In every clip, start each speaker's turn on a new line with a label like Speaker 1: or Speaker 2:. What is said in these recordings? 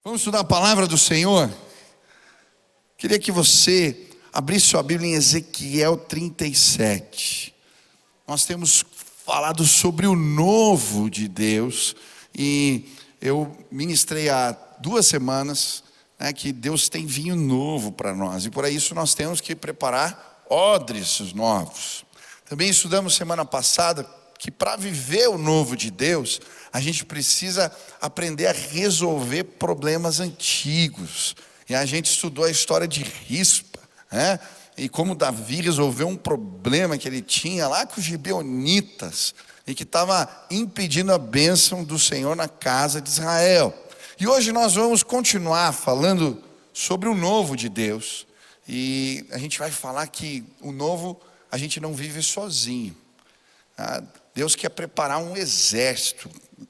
Speaker 1: Vamos estudar a palavra do Senhor? Queria que você abrisse sua Bíblia em Ezequiel 37. Nós temos falado sobre o novo de Deus. E eu ministrei há 2 semanas, que Deus tem vinho novo para nós. E por isso nós temos que preparar odres novos. Também estudamos semana passada que para viver o novo de Deus, a gente precisa aprender a resolver problemas antigos. E a gente estudou a história de Rispa, e como Davi resolveu um problema que ele tinha lá com os gibeonitas, e que estava impedindo a bênção do Senhor na casa de Israel. E hoje nós vamos continuar falando sobre o novo de Deus. E a gente vai falar que o novo a gente não vive sozinho. Deus quer preparar um exército.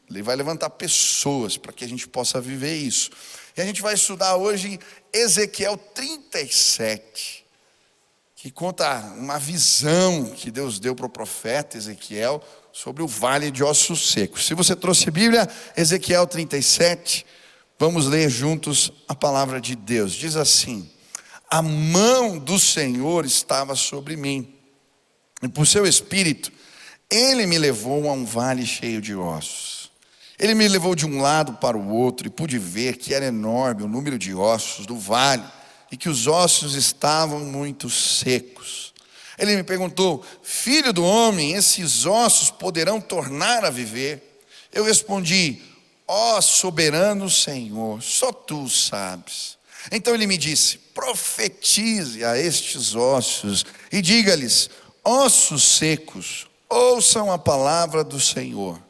Speaker 1: Ele vai levantar pessoas para que a gente possa viver isso. E a gente vai estudar hoje Ezequiel 37, que conta uma visão que Deus deu para o profeta Ezequiel sobre o vale de ossos secos. Se você trouxe a Bíblia, Ezequiel 37, vamos ler juntos a palavra de Deus. Diz assim: a mão do Senhor estava sobre mim, e por seu espírito Ele me levou a um vale cheio de ossos. Ele me levou de um lado para o outro, e pude ver que era enorme o número de ossos do vale, e que os ossos estavam muito secos. Ele me perguntou: filho do homem, esses ossos poderão tornar a viver? Eu respondi: ó soberano Senhor, só tu sabes. Então ele me disse: profetize a estes ossos e diga-lhes: ossos secos, ouçam a palavra do Senhor.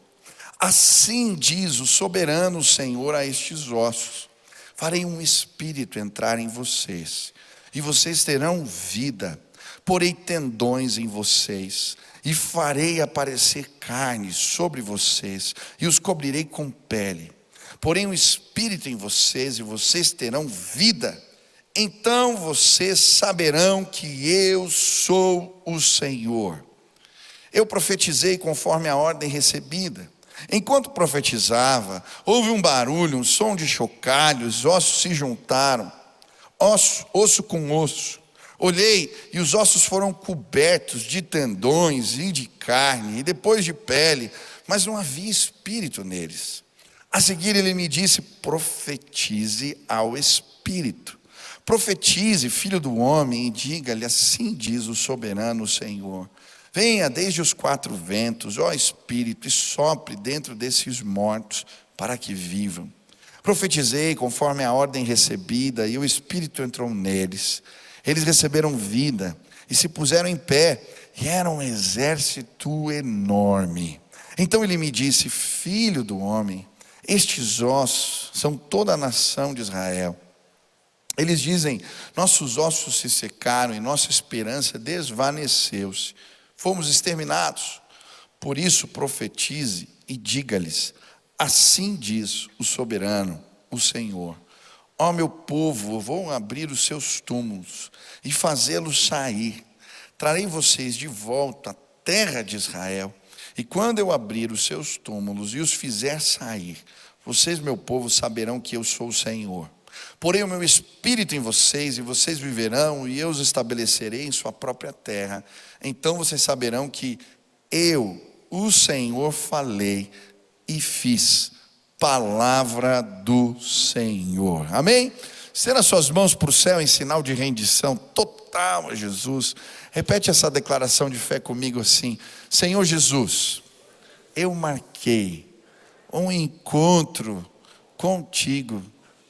Speaker 1: Assim diz o soberano Senhor a estes ossos: farei um espírito entrar em vocês, e vocês terão vida. Porei tendões em vocês, e farei aparecer carne sobre vocês, e os cobrirei com pele. Porém um espírito em vocês, e vocês terão vida. Então vocês saberão que eu sou o Senhor. Eu profetizei conforme a ordem recebida. Enquanto profetizava, houve um barulho, um som de chocalhos, ossos se juntaram, osso com osso. Olhei e os ossos foram cobertos de tendões e de carne, e depois de pele, mas não havia espírito neles. A seguir ele me disse: profetize ao espírito. Profetize, filho do homem, e diga-lhe: assim diz o soberano Senhor. Venha desde os 4 ventos, ó Espírito, e sopre dentro desses mortos, para que vivam. Profetizei conforme a ordem recebida, e o Espírito entrou neles. Eles receberam vida, e se puseram em pé, e era um exército enorme. Então ele me disse: filho do homem, estes ossos são toda a nação de Israel. Eles dizem: nossos ossos se secaram, e nossa esperança desvaneceu-se. Fomos exterminados. Por isso profetize e diga-lhes: assim diz o soberano, o Senhor. Ó meu povo, vou abrir os seus túmulos e fazê-los sair. Trarei vocês de volta à terra de Israel. E quando eu abrir os seus túmulos e os fizer sair, vocês, meu povo, saberão que eu sou o Senhor. Porei o meu espírito em vocês, e vocês viverão, e eu os estabelecerei em sua própria terra. Então vocês saberão que eu, o Senhor, falei e fiz. Palavra do Senhor. Amém? Estenda suas mãos para o céu em sinal de rendição total a Jesus. Repete essa declaração de fé comigo assim: Senhor Jesus, eu marquei um encontro contigo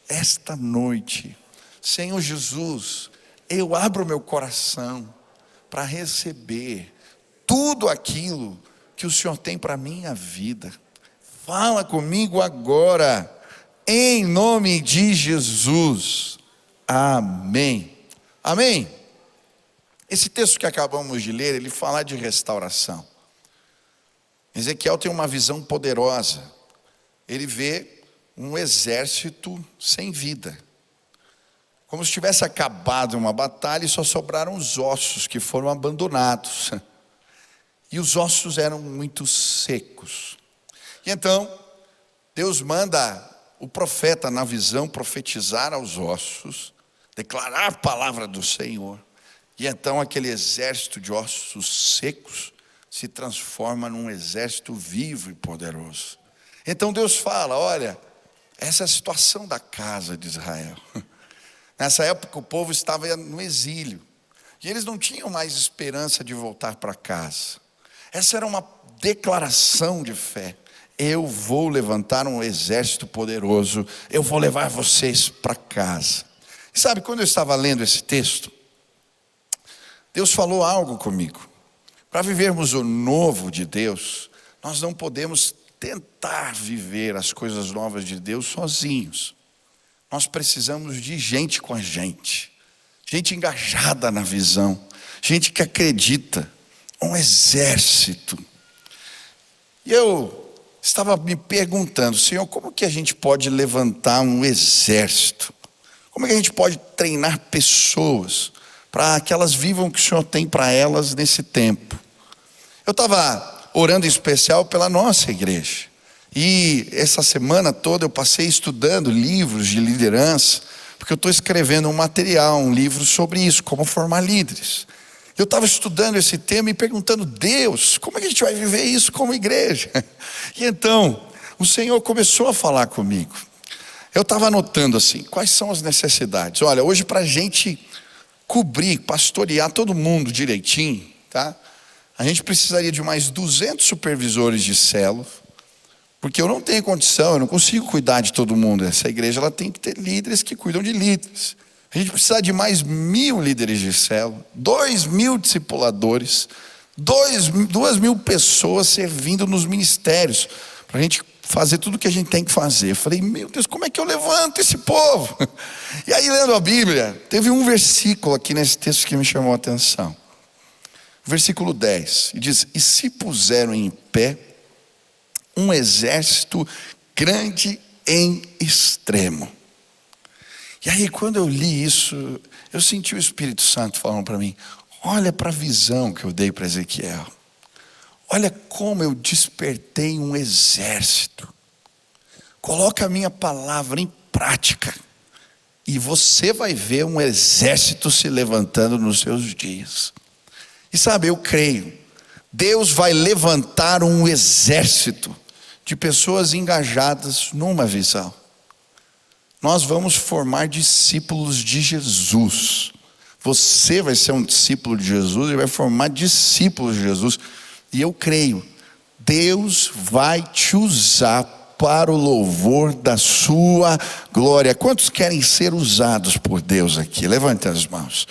Speaker 1: esta noite. Senhor Jesus, eu abro meu coração para receber tudo aquilo que o Senhor tem para a minha vida. Fala comigo agora, em nome de Jesus. Amém. Amém. Esse texto que acabamos de ler, ele fala de restauração. Ezequiel tem uma visão poderosa. Ele vê um exército sem vida, como se tivesse acabado uma batalha e só sobraram os ossos que foram abandonados. E os ossos eram muito secos. E então Deus manda o profeta na visão profetizar aos ossos, declarar a palavra do Senhor, e então aquele exército de ossos secos se transforma num exército vivo e poderoso. Então Deus fala: olha, essa é a situação da casa de Israel. Nessa época o povo estava no exílio, e eles não tinham mais esperança de voltar para casa. Essa era uma declaração de fé: eu vou levantar um exército poderoso, eu vou levar vocês para casa. E sabe, quando eu estava lendo esse texto, Deus falou algo comigo. Para vivermos o novo de Deus, nós não podemos tentar viver as coisas novas de Deus sozinhos. Nós precisamos de gente com a gente, gente engajada na visão, gente que acredita, um exército. E eu estava me perguntando: Senhor, como que a gente pode levantar um exército? Como é que a gente pode treinar pessoas para que elas vivam o que o Senhor tem para elas nesse tempo? Eu estava orando em especial pela nossa igreja, e essa semana toda eu passei estudando livros de liderança, porque eu estou escrevendo um material, um livro sobre isso, como formar líderes. Eu estava estudando esse tema e perguntando: Deus, como é que a gente vai viver isso como igreja? E então o Senhor começou a falar comigo. Eu estava anotando assim, quais são as necessidades. Olha, hoje, para a gente cobrir, pastorear todo mundo direitinho, tá? A gente precisaria de mais 200 supervisores de célula, porque eu não tenho condição, eu não consigo cuidar de todo mundo. Essa igreja, ela tem que ter líderes que cuidam de líderes. A gente precisa de mais 1.000 líderes de célula, 2.000 discipuladores, 2.000 pessoas servindo nos ministérios, para a gente fazer tudo o que a gente tem que fazer. Eu falei: meu Deus, como é que eu levanto esse povo? E aí, lendo a Bíblia, teve um versículo aqui nesse texto que me chamou a atenção. Versículo 10, e diz: e se puseram em pé um exército grande em extremo. E aí, quando eu li isso, eu senti o Espírito Santo falando para mim: olha para a visão que eu dei para Ezequiel. Olha como eu despertei um exército. Coloca a minha palavra em prática, e você vai ver um exército se levantando nos seus dias. E sabe, eu creio, Deus vai levantar um exército de pessoas engajadas numa visão. Nós vamos formar discípulos de Jesus. Você vai ser um discípulo de Jesus e vai formar discípulos de Jesus. E eu creio, Deus vai te usar para o louvor da sua glória. Quantos querem ser usados por Deus aqui? Levante as mãos.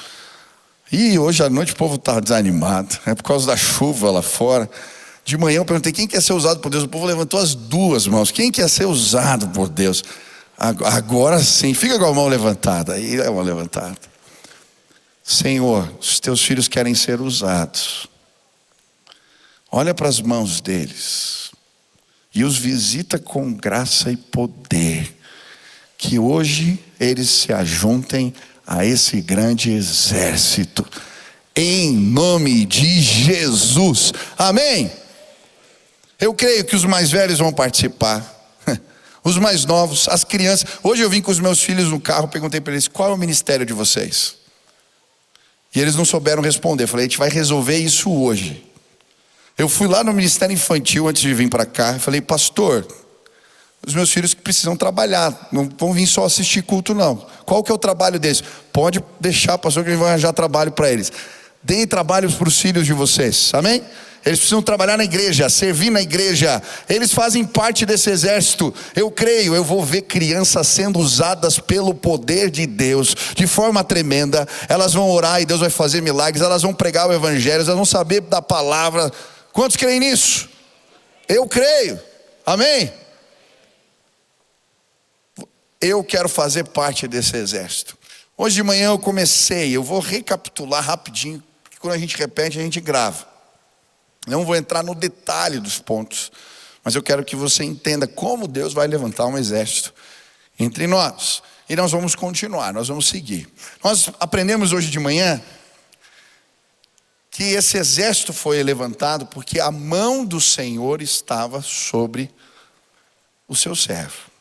Speaker 1: E hoje à noite o povo está desanimado, é por causa da chuva lá fora. De manhã eu perguntei: quem quer ser usado por Deus? O povo levantou as duas mãos. Quem quer ser usado por Deus? Agora sim, fica com a mão levantada. Aí a mão levantada. Senhor, os teus filhos querem ser usados. Olha para as mãos deles e os visita com graça e poder, que hoje eles se ajuntem a esse grande exército, em nome de Jesus, amém? Eu creio que os mais velhos vão participar, os mais novos, as crianças. Hoje eu vim com os meus filhos no carro, perguntei para eles: qual é o ministério de vocês? E eles não souberam responder. Eu falei: a gente vai resolver isso hoje. Eu fui lá no Ministério Infantil antes de vir para cá, eu falei: pastor, os meus filhos que precisam trabalhar, não vão vir só assistir culto não. Qual que é o trabalho deles? Pode deixar, pastor, que a gente vai arranjar trabalho para eles. Deem trabalhos para os filhos de vocês, amém? Eles precisam trabalhar na igreja, servir na igreja. Eles fazem parte desse exército. Eu creio, eu vou ver crianças sendo usadas pelo poder de Deus de forma tremenda. Elas vão orar e Deus vai fazer milagres. Elas vão pregar o evangelho, elas vão saber da palavra. Quantos creem nisso? Eu creio, amém? Eu quero fazer parte desse exército. Hoje de manhã eu vou recapitular rapidinho, porque quando a gente repete, a gente grava. Não vou entrar no detalhe dos pontos, mas eu quero que você entenda como Deus vai levantar um exército entre nós. E nós vamos continuar, nós vamos seguir. Nós aprendemos hoje de manhã que esse exército foi levantado porque a mão do Senhor estava sobre o seu servo.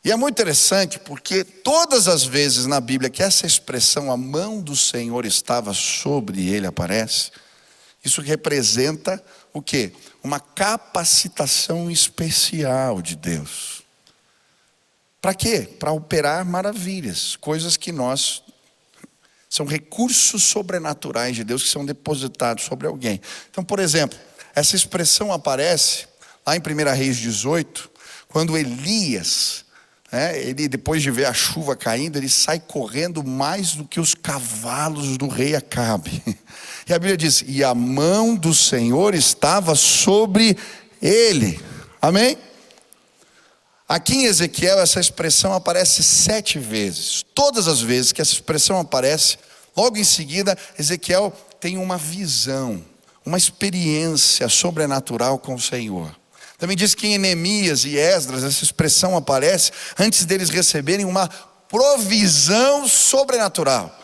Speaker 1: E é muito interessante porque todas as vezes na Bíblia que essa expressão, a mão do Senhor estava sobre ele, aparece, isso representa o quê? Uma capacitação especial de Deus. Para quê? Para operar maravilhas, coisas que são recursos sobrenaturais de Deus que são depositados sobre alguém. Então, por exemplo, essa expressão aparece lá em 1 Reis 18, quando Elias, ele depois de ver a chuva caindo, ele sai correndo mais do que os cavalos do rei Acabe. E a Bíblia diz, e a mão do Senhor estava sobre ele. Amém? Aqui em Ezequiel essa expressão aparece 7 vezes. Todas as vezes que essa expressão aparece, logo em seguida Ezequiel tem uma visão, uma experiência sobrenatural com o Senhor. Também diz que em Neemias e Esdras essa expressão aparece antes deles receberem uma provisão sobrenatural.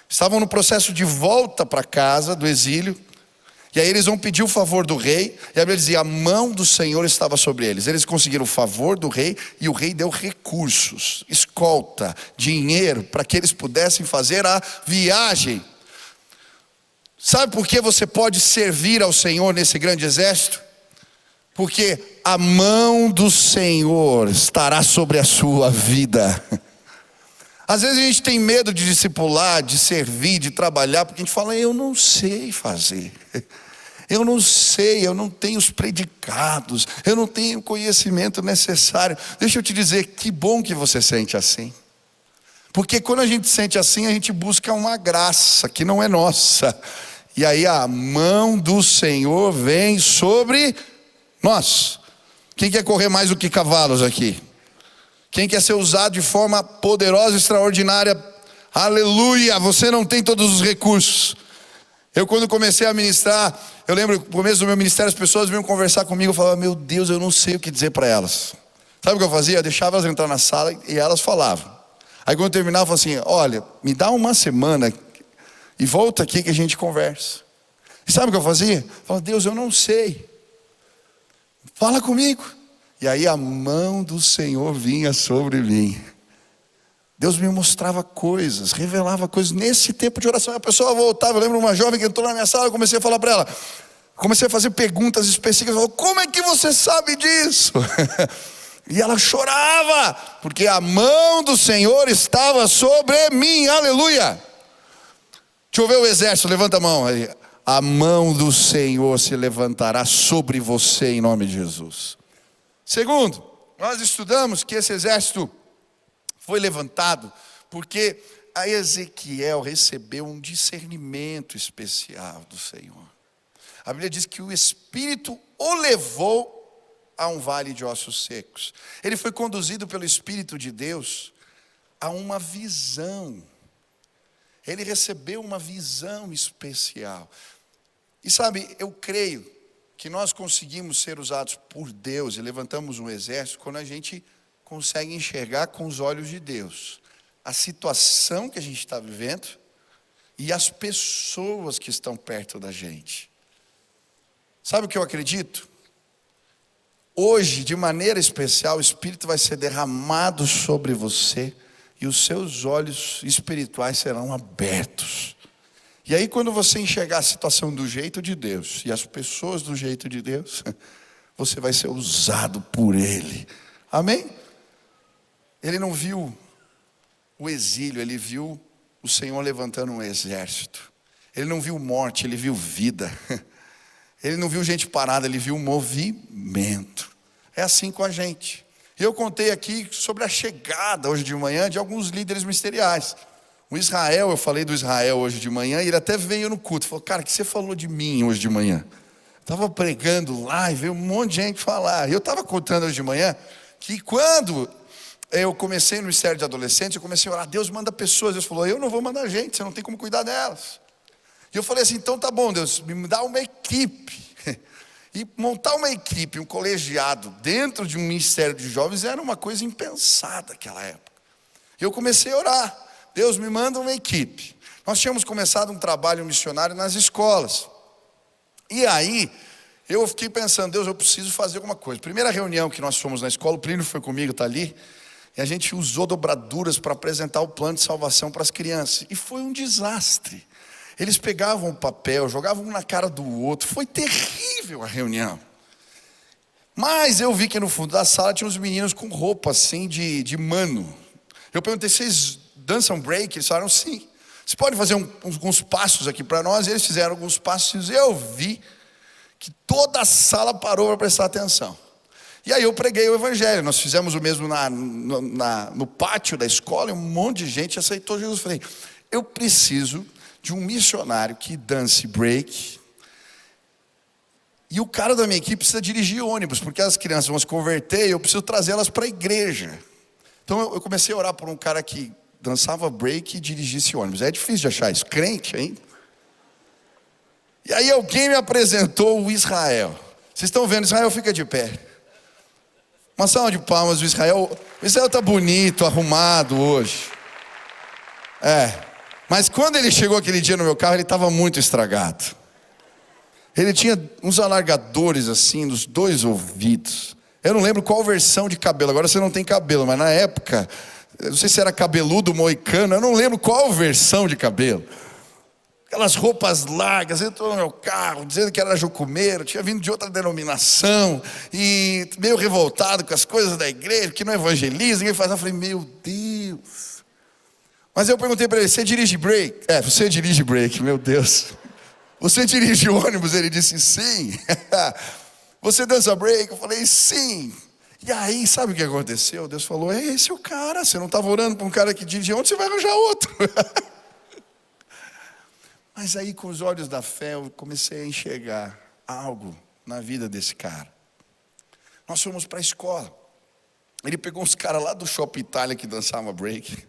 Speaker 1: Estavam no processo de volta para casa do exílio, e aí eles vão pedir o favor do rei, e a Bíblia dizia, a mão do Senhor estava sobre eles. Eles conseguiram o favor do rei, e o rei deu recursos, escolta, dinheiro, para que eles pudessem fazer a viagem. Sabe por que você pode servir ao Senhor nesse grande exército? Porque a mão do Senhor estará sobre a sua vida. Às vezes a gente tem medo de discipular, de servir, de trabalhar, porque a gente fala, eu não sei fazer. Eu não sei, eu não tenho os predicados, eu não tenho o conhecimento necessário. Deixa eu te dizer, que bom que você sente assim. Porque quando a gente sente assim, a gente busca uma graça que não é nossa. E aí a mão do Senhor vem sobre nós. Quem quer correr mais do que cavalos aqui? Quem quer ser usado de forma poderosa, extraordinária? Aleluia, você não tem todos os recursos. Eu quando comecei a ministrar, eu lembro no começo do meu ministério, as pessoas vinham conversar comigo, eu falava, meu Deus, eu não sei o que dizer para elas. Sabe o que eu fazia? Eu deixava elas entrar na sala e elas falavam. Aí quando eu terminava, eu falava assim, olha, me dá uma semana e volta aqui que a gente conversa. E sabe o que eu fazia? Eu falava, Deus, eu não sei. Fala comigo. E aí a mão do Senhor vinha sobre mim. Deus me mostrava coisas, revelava coisas. Nesse tempo de oração, a pessoa voltava. Eu lembro uma jovem que entrou na minha sala, eu comecei a falar para ela. Comecei a fazer perguntas específicas. Ela falou, como é que você sabe disso? E ela chorava, porque a mão do Senhor estava sobre mim. Aleluia. Deixa eu ver o exército, levanta a mão aí. A mão do Senhor se levantará sobre você em nome de Jesus. Segundo, nós estudamos que esse exército foi levantado porque a Ezequiel recebeu um discernimento especial do Senhor. A Bíblia diz que o Espírito o levou a um vale de ossos secos. Ele foi conduzido pelo Espírito de Deus a uma visão. Ele recebeu uma visão especial. E sabe, eu creio que nós conseguimos ser usados por Deus e levantamos um exército quando a gente consegue enxergar com os olhos de Deus a situação que a gente está vivendo e as pessoas que estão perto da gente. Sabe o que eu acredito? Hoje, de maneira especial, o Espírito vai ser derramado sobre você e os seus olhos espirituais serão abertos. E aí quando você enxergar a situação do jeito de Deus e as pessoas do jeito de Deus, você vai ser usado por Ele. Amém? Ele não viu o exílio, ele viu o Senhor levantando um exército. Ele não viu morte, ele viu vida. Ele não viu gente parada, ele viu movimento. É assim com a gente. Eu contei aqui sobre a chegada hoje de manhã de alguns líderes ministeriais. O Israel, eu falei do Israel hoje de manhã, e ele até veio no culto. Falou, cara, o que você falou de mim hoje de manhã? Estava pregando lá e veio um monte de gente falar. Eu estava contando hoje de manhã que quando eu comecei no ministério de adolescentes, eu comecei a orar, Deus manda pessoas. Deus falou, eu não vou mandar gente, você não tem como cuidar delas. E eu falei assim, então tá bom Deus, me dá uma equipe. E montar uma equipe, um colegiado dentro de um ministério de jovens era uma coisa impensada naquela época. E eu comecei a orar. Deus me manda uma equipe. Nós tínhamos começado um trabalho missionário nas escolas. E aí, eu fiquei pensando, Deus, eu preciso fazer alguma coisa. Primeira reunião que nós fomos na escola, o Plínio foi comigo, está ali. E a gente usou dobraduras para apresentar o plano de salvação para as crianças. E foi um desastre. Eles pegavam o papel, jogavam um na cara do outro. Foi terrível a reunião. Mas eu vi que no fundo da sala tinha uns meninos com roupa assim de mano. Eu perguntei, vocês dançam break? Eles falaram, sim. Você pode fazer alguns passos aqui para nós? E eles fizeram alguns passos. E eu vi que toda a sala parou para prestar atenção. E aí eu preguei o evangelho. Nós fizemos o mesmo no pátio da escola. E um monte de gente aceitou Jesus. Eu falei, eu preciso de um missionário que dance break. E o cara da minha equipe precisa dirigir ônibus, porque as crianças vão se converter e eu preciso trazê-las para a igreja. Então eu comecei a orar por um cara que dançava break e dirigisse ônibus. É difícil de achar isso, crente ainda. E aí alguém me apresentou o Israel. Vocês estão vendo, Israel fica de pé. Uma salva de palmas do Israel. O Israel está bonito, arrumado hoje. Mas quando ele chegou aquele dia no meu carro, ele estava muito estragado. Ele tinha uns alargadores assim nos 2 ouvidos. Eu não lembro qual versão de cabelo. Agora você não tem cabelo, mas na época, eu não sei se era cabeludo, moicano. Eu não lembro qual versão de cabelo. Aquelas roupas largas. Entrou no meu carro dizendo que era jucumeiro. Tinha vindo de outra denominação. E meio revoltado com as coisas da igreja, que não evangeliza, ninguém faz nada. Eu falei, meu Deus. Mas eu perguntei para ele, você dirige break? Você dirige break, meu Deus. Você dirige ônibus? Ele disse, sim. Você dança break? Eu falei, sim. E aí, sabe o que aconteceu? Deus falou, esse é o cara. Você não estava orando para um cara que dirige ônibus, você vai arranjar outro. Mas aí, com os olhos da fé, eu comecei a enxergar algo na vida desse cara. Nós fomos para a escola. Ele pegou uns caras lá do Shopping Itália que dançavam break.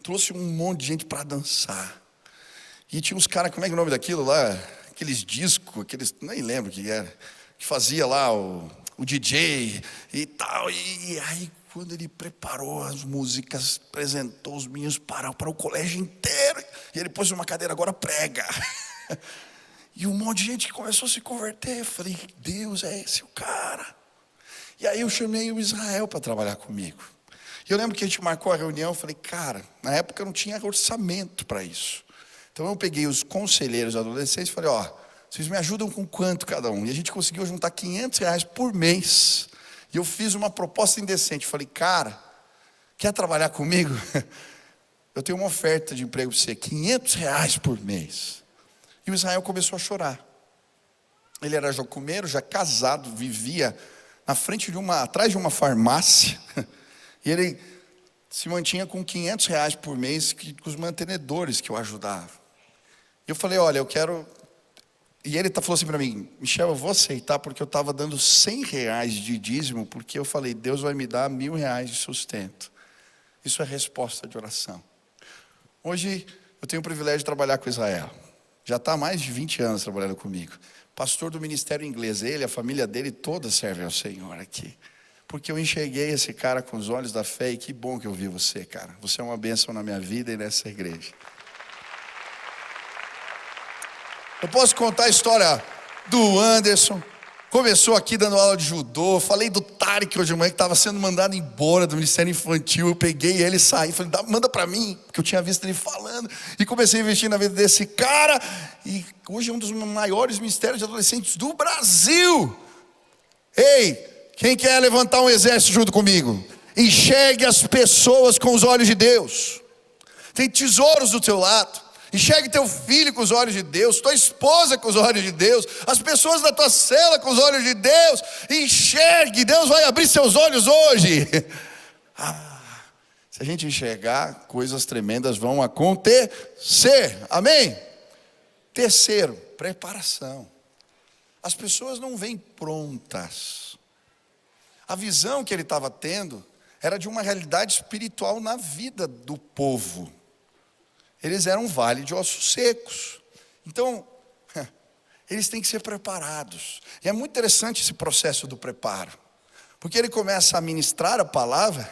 Speaker 1: Trouxe um monte de gente para dançar. E tinha uns caras, como é que é o nome daquilo lá? Aqueles discos, nem lembro o que era. Que fazia lá o DJ e tal. E aí, quando ele preparou as músicas, apresentou os meninos para o colégio inteiro. E ele pôs uma cadeira, agora prega. E um monte de gente que começou a se converter. Eu falei, Deus, é esse o cara. E aí eu chamei o Israel para trabalhar comigo. E eu lembro que a gente marcou a reunião. Eu falei, cara, na época eu não tinha orçamento para isso. Então eu peguei os conselheiros adolescentes e falei, vocês me ajudam com quanto cada um? E a gente conseguiu juntar R$500 por mês. E eu fiz uma proposta indecente. Falei, cara, quer trabalhar comigo? Eu tenho uma oferta de emprego para você, R$500 por mês. E o Israel começou a chorar. Ele era jocumeiro, já casado, vivia na frente atrás de uma farmácia. E ele se mantinha com R$500 por mês com os mantenedores que eu ajudava. E eu falei, olha, eu quero... E ele falou assim para mim, Michel, eu vou aceitar porque eu estava dando R$100 de dízimo, porque eu falei, Deus vai me dar R$1.000 de sustento. Isso é resposta de oração. Hoje eu tenho o privilégio de trabalhar com Israel. Já está há mais de 20 anos trabalhando comigo. Pastor do Ministério Inglês, ele, a família dele toda serve ao Senhor aqui. Porque eu enxerguei esse cara com os olhos da fé e que bom que eu vi você, cara. Você é uma bênção na minha vida e nessa igreja. Eu posso contar a história do Anderson. Começou aqui dando aula de judô. Falei do Tarek hoje de manhã, que estava sendo mandado embora do Ministério Infantil. Eu peguei ele e saí. Falei, manda para mim, porque eu tinha visto ele falando. E comecei a investir na vida desse cara. E hoje é um dos maiores ministérios de adolescentes do Brasil. Ei, quem quer levantar um exército junto comigo? Enxergue as pessoas com os olhos de Deus. Tem tesouros do teu lado. Enxergue teu filho com os olhos de Deus, tua esposa com os olhos de Deus, as pessoas da tua cela com os olhos de Deus. Enxergue, Deus vai abrir seus olhos hoje. Se a gente enxergar, coisas tremendas vão acontecer. Amém? Terceiro, preparação. As pessoas não vêm prontas. A visão que ele estava tendo era de uma realidade espiritual na vida do povo. Eles eram um vale de ossos secos. Então, eles têm que ser preparados. E é muito interessante esse processo do preparo. Porque ele começa a ministrar a palavra,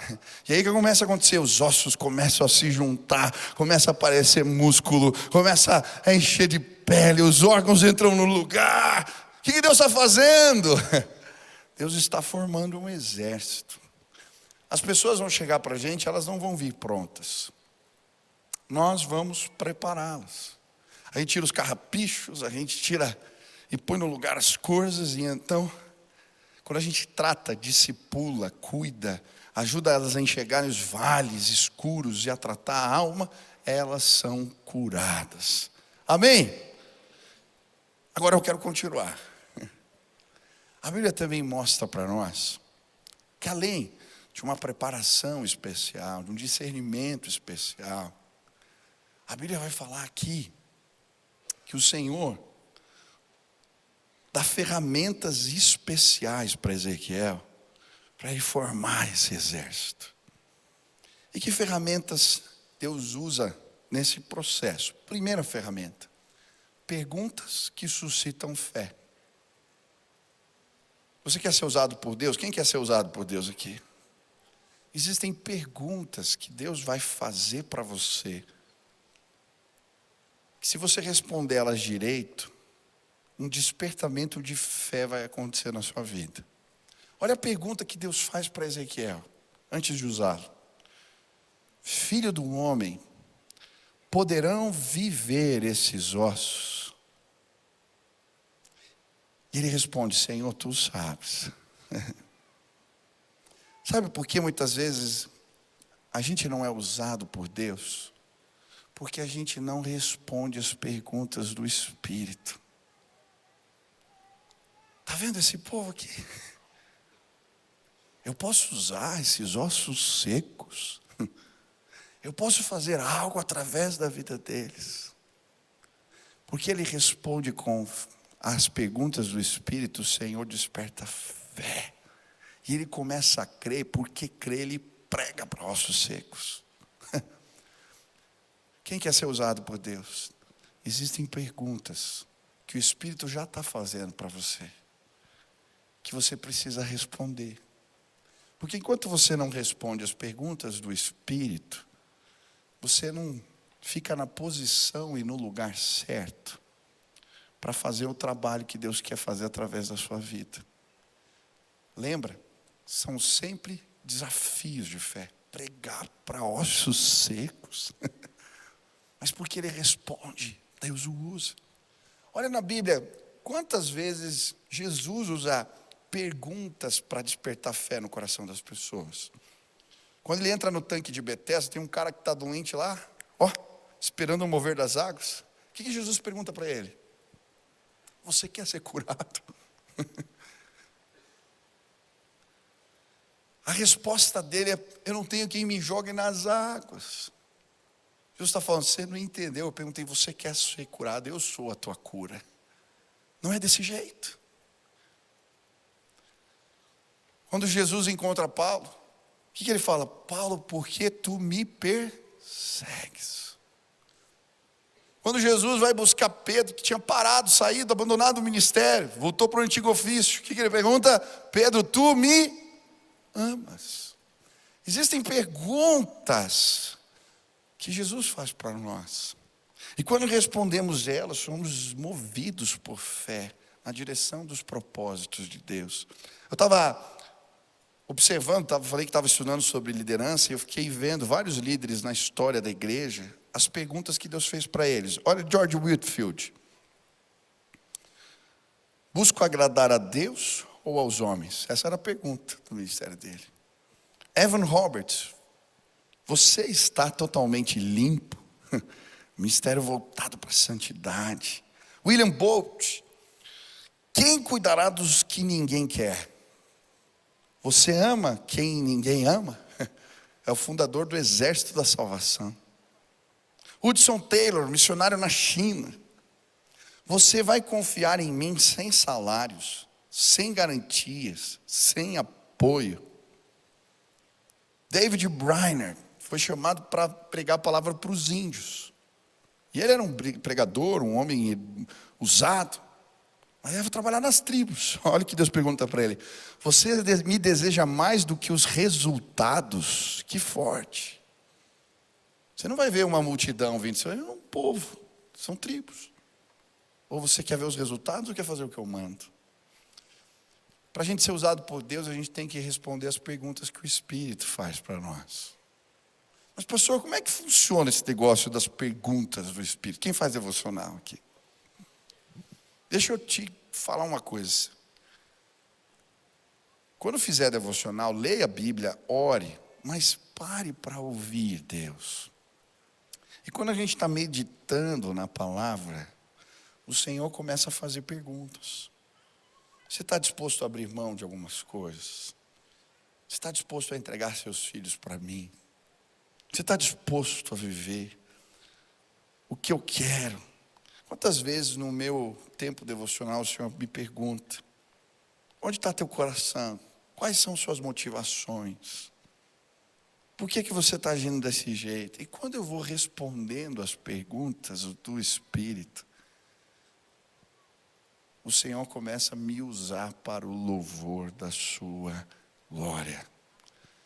Speaker 1: e aí o que começa a acontecer? Os ossos começam a se juntar, começa a aparecer músculo, começa a encher de pele, os órgãos entram no lugar. O que Deus está fazendo? Deus está formando um exército. As pessoas vão chegar para a gente, elas não vão vir prontas. Nós vamos prepará-las. A gente tira os carrapichos, a gente tira e põe no lugar as coisas. E então, quando a gente trata, discipula, cuida, ajuda elas a enxergarem os vales escuros e a tratar a alma, elas são curadas. Amém? Agora eu quero continuar. A Bíblia também mostra para nós que além de uma preparação especial, de um discernimento especial, a Bíblia vai falar aqui que o Senhor dá ferramentas especiais para Ezequiel, para ele formar esse exército. E que ferramentas Deus usa nesse processo? Primeira ferramenta: perguntas que suscitam fé. Você quer ser usado por Deus? Quem quer ser usado por Deus aqui? Existem perguntas que Deus vai fazer para você, que se você responder elas direito, um despertamento de fé vai acontecer na sua vida. Olha a pergunta que Deus faz para Ezequiel, antes de usá-lo. Filho do homem, poderão viver esses ossos? E ele responde: Senhor, tu sabes. Sabe por que muitas vezes a gente não é usado por Deus? Porque a gente não responde as perguntas do Espírito. Está vendo esse povo aqui? Eu posso usar esses ossos secos. Eu posso fazer algo através da vida deles. Porque ele responde com as perguntas do Espírito, o Senhor desperta fé. E ele começa a crer, porque crê, ele prega para ossos secos. Quem quer ser usado por Deus? Existem perguntas que o Espírito já está fazendo para você, que você precisa responder. Porque enquanto você não responde as perguntas do Espírito, você não fica na posição e no lugar certo para fazer o trabalho que Deus quer fazer através da sua vida. Lembra? São sempre desafios de fé. Pregar para ossos secos. Mas porque ele responde, Deus o usa. Olha na Bíblia, quantas vezes Jesus usa perguntas para despertar fé no coração das pessoas. Quando ele entra no tanque de Betesda, tem um cara que está doente lá, esperando o mover das águas. O que Jesus pergunta para ele? Você quer ser curado? A resposta dele é: eu não tenho quem me jogue nas águas. Jesus está falando: você não entendeu. Eu perguntei: você quer ser curado? Eu sou a tua cura. Não é desse jeito. Quando Jesus encontra Paulo, o que ele fala? Paulo, por que tu me persegues? Quando Jesus vai buscar Pedro, que tinha parado, saído, abandonado o ministério, voltou para o antigo ofício, o que ele pergunta? Pedro, tu me amas? Existem perguntas que Jesus faz para nós. E quando respondemos elas, somos movidos por fé, na direção dos propósitos de Deus. Eu estava observando, falei que estava estudando sobre liderança, e eu fiquei vendo vários líderes na história da igreja, as perguntas que Deus fez para eles. Olha George Whitefield. Busco agradar a Deus ou aos homens? Essa era a pergunta do ministério dele. Evan Roberts. Você está totalmente limpo? Ministério voltado para a santidade. William Bolt. Quem cuidará dos que ninguém quer? Você ama quem ninguém ama? É o fundador do Exército da Salvação. Hudson Taylor, missionário na China. Você vai confiar em mim sem salários, sem garantias, sem apoio. David Briner foi chamado para pregar a palavra para os índios. E ele era um pregador, um homem usado. Mas ele vai trabalhar nas tribos. Olha o que Deus pergunta para ele: você me deseja mais do que os resultados? Que forte. Você não vai ver uma multidão vindo, você vai ver um povo, são tribos. Ou você quer ver os resultados ou quer fazer o que eu mando? Para a gente ser usado por Deus, a gente tem que responder as perguntas que o Espírito faz para nós. Mas, pastor, como é que funciona esse negócio das perguntas do Espírito? Quem faz devocional aqui? Deixa eu te falar uma coisa. Quando fizer devocional, leia a Bíblia, ore, mas pare para ouvir Deus. E quando a gente está meditando na palavra, o Senhor começa a fazer perguntas. Você está disposto a abrir mão de algumas coisas? Você está disposto a entregar seus filhos para mim? Você está disposto a viver o que eu quero? Quantas vezes no meu tempo devocional o Senhor me pergunta: onde está teu coração? Quais são suas motivações? Por que você está agindo desse jeito? E quando eu vou respondendo as perguntas do Espírito, o Senhor começa a me usar para o louvor da sua glória.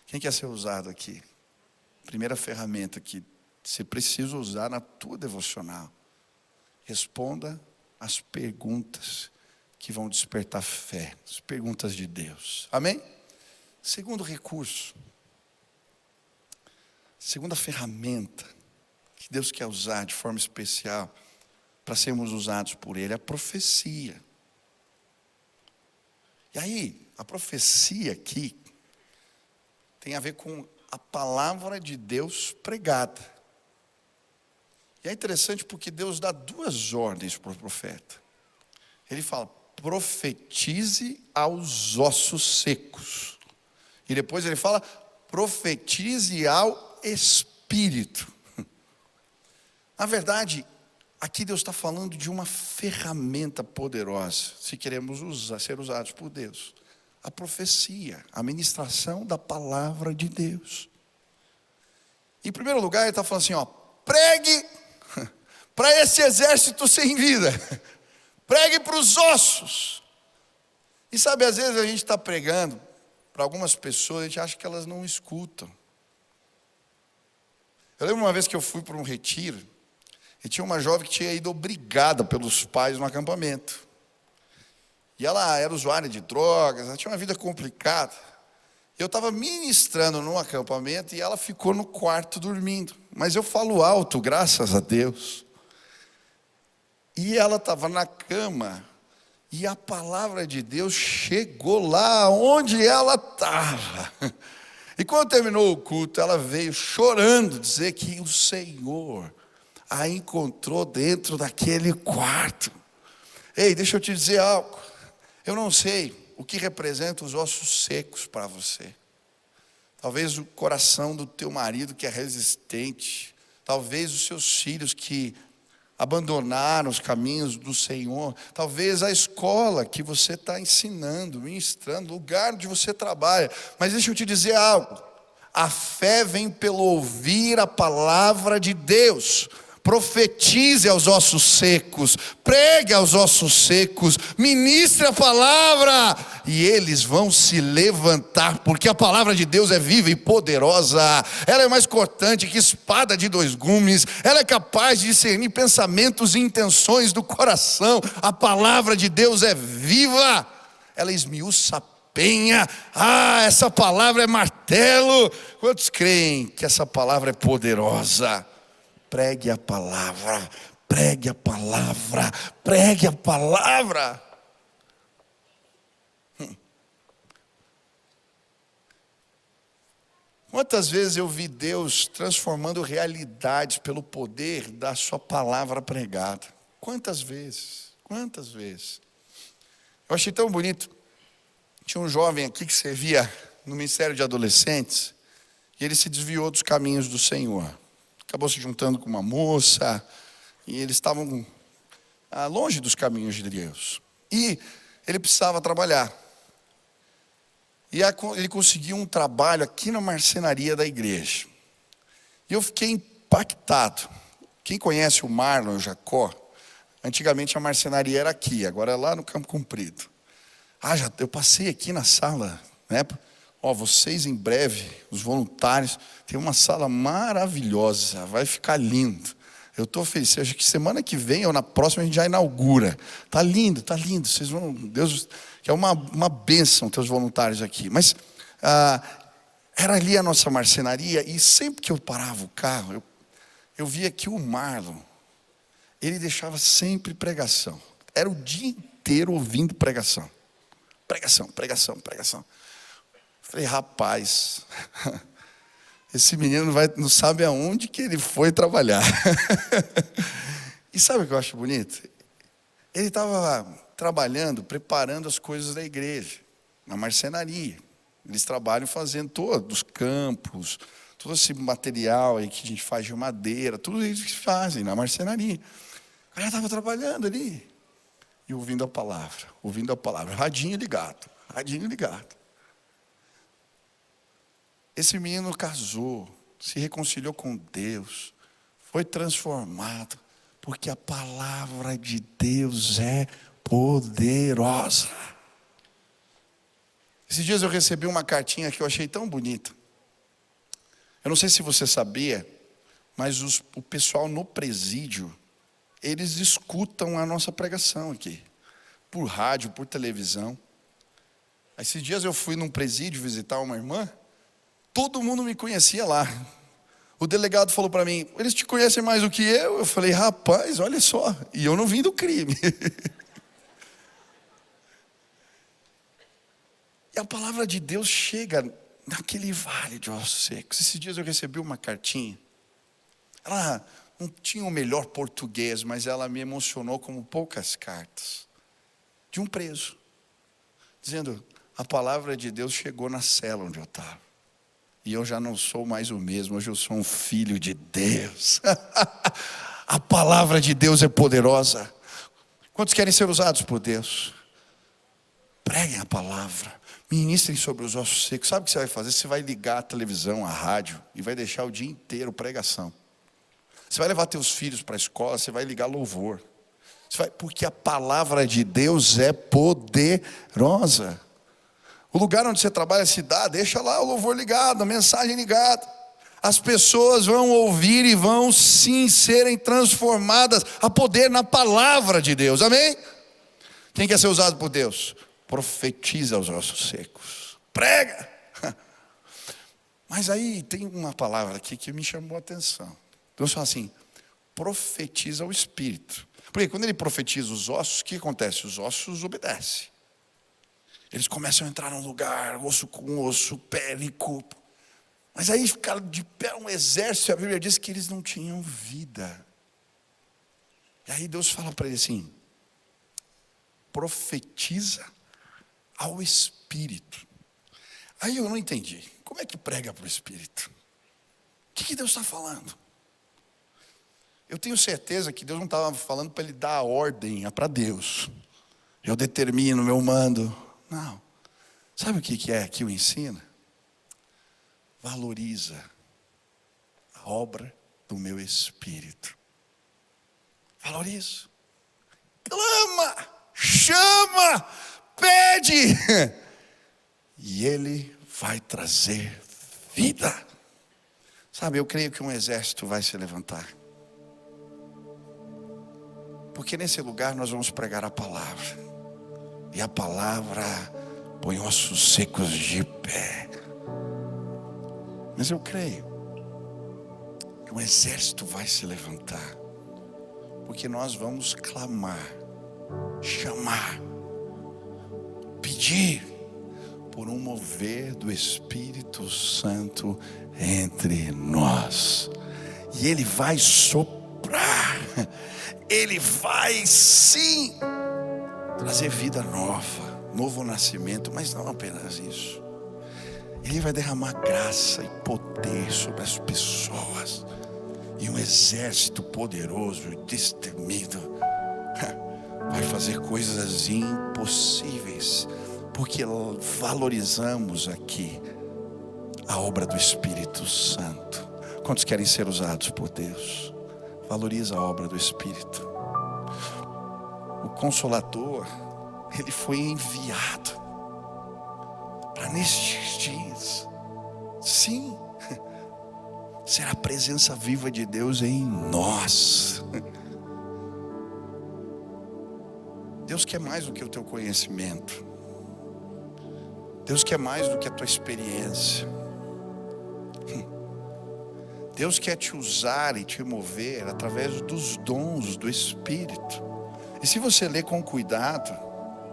Speaker 1: Quem quer ser usado aqui? Primeira ferramenta que você precisa usar na tua devocional. Responda as perguntas que vão despertar fé, as perguntas de Deus. Amém? Segundo recurso, segunda ferramenta que Deus quer usar de forma especial para sermos usados por Ele, é a profecia. E aí, a profecia aqui tem a ver com a palavra de Deus pregada. E é interessante porque Deus dá duas ordens para o profeta. Ele fala: profetize aos ossos secos. E depois ele fala: profetize ao Espírito. Na verdade, aqui Deus está falando de uma ferramenta poderosa, se queremos ser usados por Deus. A profecia, a ministração da palavra de Deus. Em primeiro lugar, ele está falando assim, pregue para esse exército sem vida. Pregue para os ossos. E sabe, às vezes a gente está pregando para algumas pessoas, a gente acha que elas não escutam. Eu lembro uma vez que eu fui para um retiro, e tinha uma jovem que tinha ido obrigada pelos pais no acampamento. E ela era usuária de drogas, ela tinha uma vida complicada. Eu estava ministrando num acampamento e ela ficou no quarto dormindo. Mas eu falo alto, graças a Deus. E ela estava na cama e a palavra de Deus chegou lá onde ela estava. E quando terminou o culto, ela veio chorando dizer que o Senhor a encontrou dentro daquele quarto. Ei, deixa eu te dizer algo. Eu não sei o que representa os ossos secos para você. Talvez o coração do teu marido que é resistente. Talvez os seus filhos que abandonaram os caminhos do Senhor. Talvez a escola que você está ensinando, ministrando, o lugar onde você trabalha. Mas deixa eu te dizer algo. A fé vem pelo ouvir a palavra de Deus. Profetize aos ossos secos, pregue aos ossos secos, ministre a palavra, e eles vão se levantar, porque a palavra de Deus é viva e poderosa, ela é mais cortante que espada de dois gumes, ela é capaz de discernir pensamentos e intenções do coração. A palavra de Deus é viva, ela esmiuça a penha. Essa palavra é martelo. Quantos creem que essa palavra é poderosa? Pregue a palavra, pregue a palavra, pregue a palavra. Quantas vezes eu vi Deus transformando realidades pelo poder da sua palavra pregada? Quantas vezes? Quantas vezes? Eu achei tão bonito. Tinha um jovem aqui que servia no Ministério de Adolescentes e ele se desviou dos caminhos do Senhor. Acabou se juntando com uma moça, e eles estavam longe dos caminhos de Deus. E ele precisava trabalhar. E ele conseguiu um trabalho aqui na marcenaria da igreja. E eu fiquei impactado. Quem conhece o Marlon e o Jacó, antigamente a marcenaria era aqui, agora é lá no Campo Comprido. Eu passei aqui na sala, né? Vocês em breve, os voluntários, tem uma sala maravilhosa, vai ficar lindo. Eu estou feliz. Acho que semana que vem ou na próxima a gente já inaugura. Tá lindo, tá lindo. Vocês vão, Deus, que é uma bênção ter os voluntários aqui. Mas era ali a nossa marcenaria e sempre que eu parava o carro, eu via que o Marlon, ele deixava sempre pregação. Era o dia inteiro ouvindo pregação. Pregação, pregação, pregação. Falei, rapaz, esse menino não sabe aonde que ele foi trabalhar. E sabe o que eu acho bonito? Ele estava trabalhando, preparando as coisas da igreja, na marcenaria. Eles trabalham fazendo todos os campos, todo esse material aí que a gente faz de madeira, tudo isso que fazem na marcenaria. O cara estava trabalhando ali e ouvindo a palavra, radinho ligado, radinho ligado. Esse menino casou, se reconciliou com Deus, foi transformado, porque a palavra de Deus é poderosa. Esses dias eu recebi uma cartinha que eu achei tão bonita. Eu não sei se você sabia, mas o pessoal no presídio, eles escutam a nossa pregação aqui, por rádio, por televisão. Esses dias eu fui num presídio visitar uma irmã, todo mundo me conhecia lá. O delegado falou para mim, eles te conhecem mais do que eu? Eu falei, rapaz, olha só, e eu não vim do crime. E a palavra de Deus chega naquele vale de ossos secos. Esses dias eu recebi uma cartinha. Ela não tinha o melhor português, mas ela me emocionou como poucas cartas. De um preso. Dizendo, a palavra de Deus chegou na cela onde eu estava. E eu já não sou mais o mesmo, hoje eu sou um filho de Deus. A palavra de Deus é poderosa. Quantos querem ser usados por Deus? Preguem a palavra, ministrem sobre os ossos secos. Sabe o que você vai fazer? Você vai ligar a televisão, a rádio, e vai deixar o dia inteiro pregação. Você vai levar teus filhos para a escola, você vai ligar louvor. Porque a palavra de Deus é poderosa. O lugar onde você trabalha, a cidade, deixa lá o louvor ligado, a mensagem ligada. As pessoas vão ouvir e vão sim serem transformadas a poder na palavra de Deus, amém? Quem quer ser usado por Deus? Profetiza aos ossos secos, prega. Mas aí tem uma palavra aqui que me chamou a atenção. Deus fala assim, profetiza ao Espírito. Porque quando ele profetiza os ossos, o que acontece? Os ossos obedecem. Eles começam a entrar num lugar, osso com osso, pele e corpo. Mas aí ficaram de pé um exército, e a Bíblia diz que eles não tinham vida. E aí Deus fala para ele assim, profetiza ao Espírito. Aí eu não entendi, como é que prega para o Espírito? O que Deus está falando? Eu tenho certeza que Deus não estava falando para ele dar a ordem, para Deus. Eu determino, eu mando. Não. Sabe o que é que o ensina? Valoriza a obra do meu Espírito. Valoriza. Clama, chama, pede. E Ele vai trazer vida. Sabe, eu creio que um exército vai se levantar. Porque nesse lugar nós vamos pregar a palavra. E a palavra põe ossos secos de pé. Mas eu creio que um exército vai se levantar. Porque nós vamos clamar, chamar, pedir por um mover do Espírito Santo entre nós. E Ele vai soprar. Ele vai sim trazer vida nova, novo nascimento, mas não apenas isso. Ele vai derramar graça e poder sobre as pessoas. E um exército poderoso e destemido vai fazer coisas impossíveis. Porque valorizamos aqui a obra do Espírito Santo. Quantos querem ser usados por Deus? Valoriza a obra do Espírito. O Consolador, ele foi enviado para nestes dias. Sim. será a presença viva de Deus em nós. Deus quer mais do que o teu conhecimento. Deus quer mais do que a tua experiência. Deus quer te usar e te mover através dos dons do Espírito. E se você ler com cuidado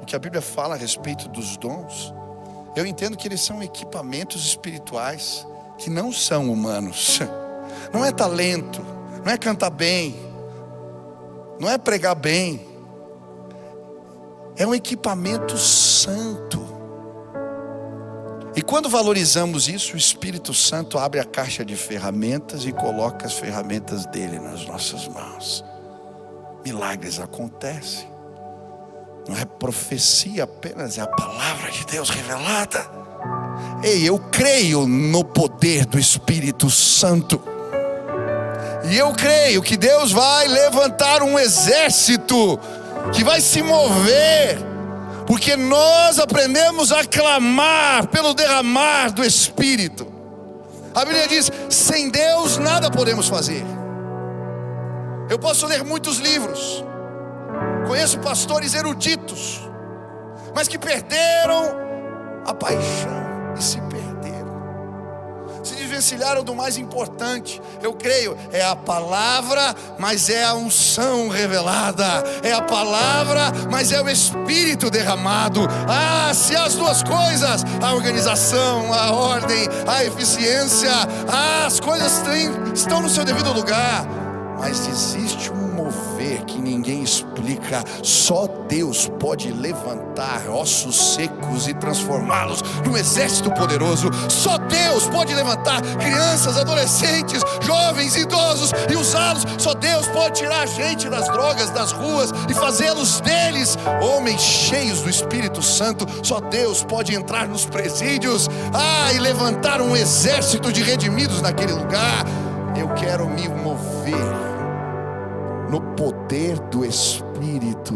Speaker 1: o que a Bíblia fala a respeito dos dons, eu entendo que eles são equipamentos espirituais que não são humanos. Não é talento, não é cantar bem, não é pregar bem. É um equipamento santo. E quando valorizamos isso, o Espírito Santo abre a caixa de ferramentas e coloca as ferramentas dele nas nossas mãos. Milagres acontecem. Não é profecia apenas, é a palavra de Deus revelada. Ei, eu creio no poder do Espírito Santo. E eu creio que Deus vai levantar um exército que vai se mover, porque nós aprendemos a clamar pelo derramar do Espírito. A Bíblia diz: sem Deus nada podemos fazer. Eu posso ler muitos livros, conheço pastores eruditos, mas que perderam a paixão e se perderam, se desvencilharam do mais importante. Eu creio, é a palavra, mas é a unção revelada. É a palavra, mas é o Espírito derramado. Se as duas coisas, a organização, a ordem, a eficiência, as coisas estão no seu devido lugar, mas existe um mover que ninguém explica. Só Deus pode levantar ossos secos e transformá-los num exército poderoso. Só Deus pode levantar crianças, adolescentes, jovens, idosos e usá-los. Só Deus pode tirar a gente das drogas, das ruas e fazê-los deles homens cheios do Espírito Santo. Só Deus pode entrar nos presídios e levantar um exército de redimidos naquele lugar. Eu quero me mover no poder do Espírito